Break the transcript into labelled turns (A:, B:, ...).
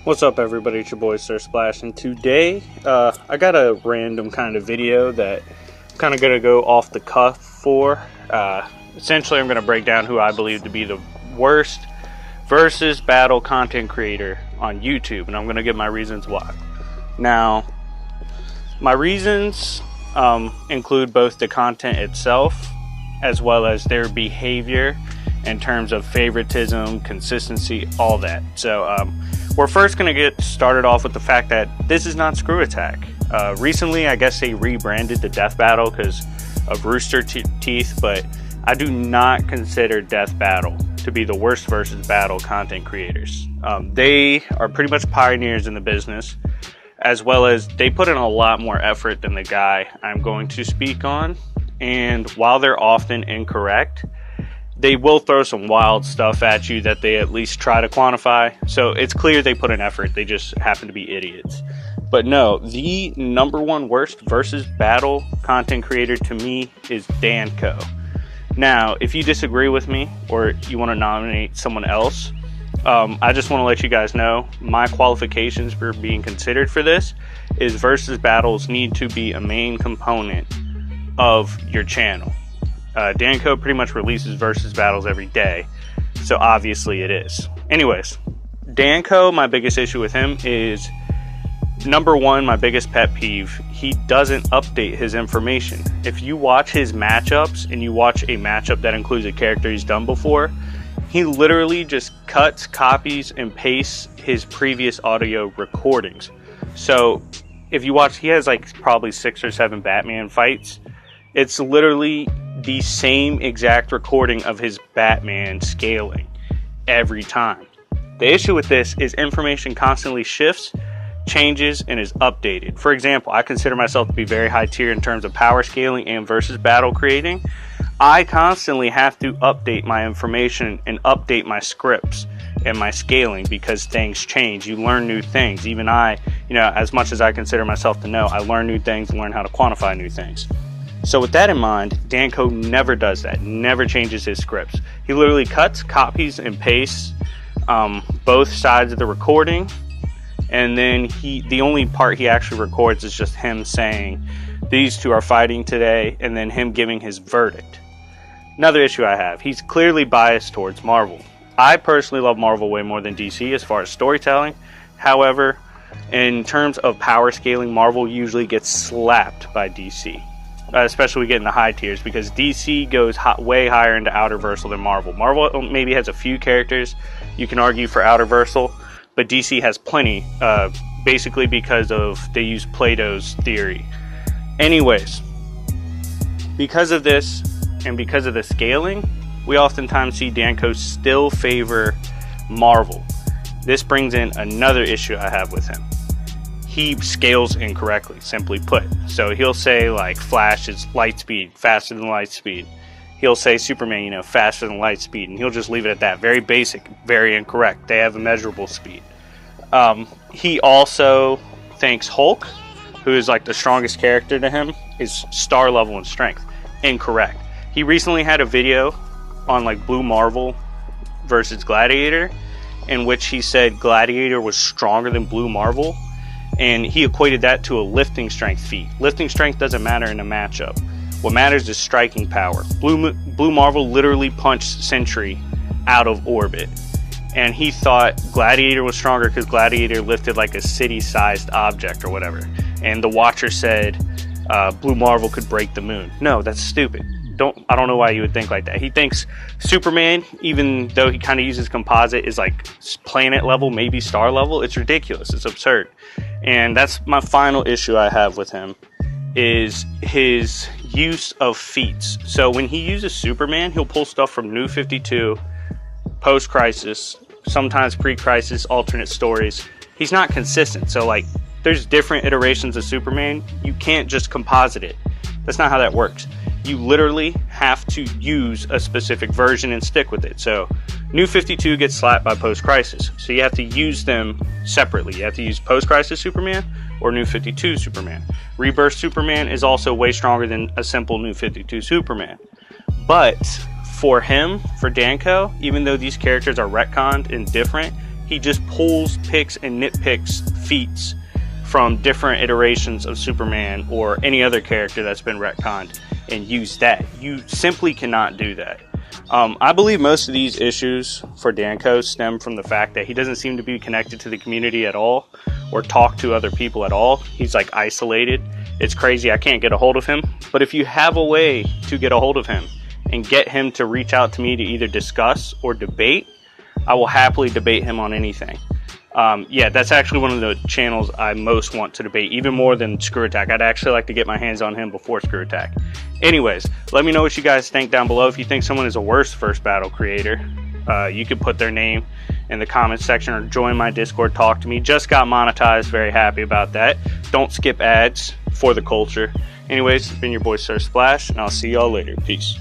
A: What's up, everybody? It's your boy Sir Splash, and today I got a random kind of video that I'm kind of going to go off the cuff for. Essentially, I'm going to break down who I believe to be the worst versus battle content creator on YouTube, and I'm going to give my reasons why. Now, my reasons include both the content itself as well as their behavior in terms of favoritism, consistency, all that. So we're first going to get started off with the fact that this is not Screw Attack. Recently, I guess they rebranded the Death Battle because of Rooster Teeth, but I do not consider Death Battle to be the worst versus battle content creators. They are pretty much pioneers in the business, as well as they put in a lot more effort than the guy I'm going to speak on. And while they're often incorrect, they will throw some wild stuff at you that they at least try to quantify. So it's clear they put in effort. They just happen to be idiots. But no, the number one worst versus battle content creator to me is Danco. Now, if you disagree with me or you want to nominate someone else, I just want to let you guys know my qualifications for being considered for this is versus battles need to be a main component of your channel. Danco pretty much releases versus battles every day, so obviously it is. Anyways, Danco, my biggest issue with him is, number one, my biggest pet peeve, he doesn't update his information. If you watch his matchups and you watch a matchup that includes a character he's done before, he literally just cuts, copies, and pastes his previous audio recordings. So if you watch, he has like probably 6 or 7 Batman fights. It's literally the same exact recording of his Batman scaling every time. The issue with this is information constantly shifts, changes, and is updated. For example, I consider myself to be very high tier in terms of power scaling and versus battle creating. I constantly have to update my information and update my scripts and my scaling because things change. You learn new things. Even I, as much as I consider myself to know, I learn new things and learn how to quantify new things. So with that in mind, Danco never does that, never changes his scripts. He literally cuts, copies, and pastes both sides of the recording, and then the only part he actually records is just him saying, these two are fighting today, and then him giving his verdict. Another issue I have, he's clearly biased towards Marvel. I personally love Marvel way more than DC as far as storytelling. However, in terms of power scaling, Marvel usually gets slapped by DC. Especially we get in the high tiers because DC goes way higher into Outerversal than Marvel. Marvel maybe has a few characters you can argue for Outerversal, but DC has plenty, basically because they use Plato's theory. Anyways, because of this and because of the scaling, we oftentimes see Danco still favor Marvel. This brings in another issue I have with him. He scales incorrectly, simply put. So he'll say like Flash is light speed, faster than light speed. He'll say Superman, faster than light speed, and he'll just leave it at that. Very basic, very incorrect. They have immeasurable speed. He also thinks Hulk, who is like the strongest character to him, is star level in strength. Incorrect. He recently had a video on like Blue Marvel versus Gladiator, in which he said Gladiator was stronger than Blue Marvel. And he equated that to a lifting strength feat. Lifting strength doesn't matter in a matchup. What matters is striking power. Blue Marvel literally punched Sentry out of orbit. And he thought Gladiator was stronger because Gladiator lifted like a city-sized object or whatever. And the Watcher said Blue Marvel could break the moon. No, that's stupid. I don't know why you would think like that. He thinks Superman, even though he kind of uses composite, is like planet level, maybe star level. It's ridiculous. It's absurd. And that's my final issue I have with him, is his use of feats. So when he uses Superman, he'll pull stuff from New 52, post-crisis, sometimes pre-crisis, alternate stories. He's not consistent. So like there's different iterations of Superman. You can't just composite it. That's not how that works. You literally have to use a specific version and stick with it. So New 52 gets slapped by Post-Crisis. So you have to use them separately. You have to use Post-Crisis Superman or New 52 Superman. Rebirth Superman is also way stronger than a simple New 52 Superman. But for him, for Danco, even though these characters are retconned and different, He just pulls, picks, and nitpicks feats from different iterations of Superman or any other character that's been retconned and use that. You simply cannot do that. I believe most of these issues for Danko stem from the fact that he doesn't seem to be connected to the community at all or talk to other people at all. He's like isolated. It's crazy. I can't get a hold of him. But if you have a way to get a hold of him and get him to reach out to me to either discuss or debate, I will happily debate him on anything. Yeah, that's actually one of the channels I most want to debate, even more than Screw Attack. I'd actually like to get my hands on him before Screw Attack. Anyways, let me know what you guys think down below. If you think someone is a worse First Battle creator, you could put their name in the comments section or join my Discord, talk to me. Just got monetized, very happy about that. Don't skip ads for the culture. Anyways, it's been your boy Sir Splash, and I'll see y'all later. Peace.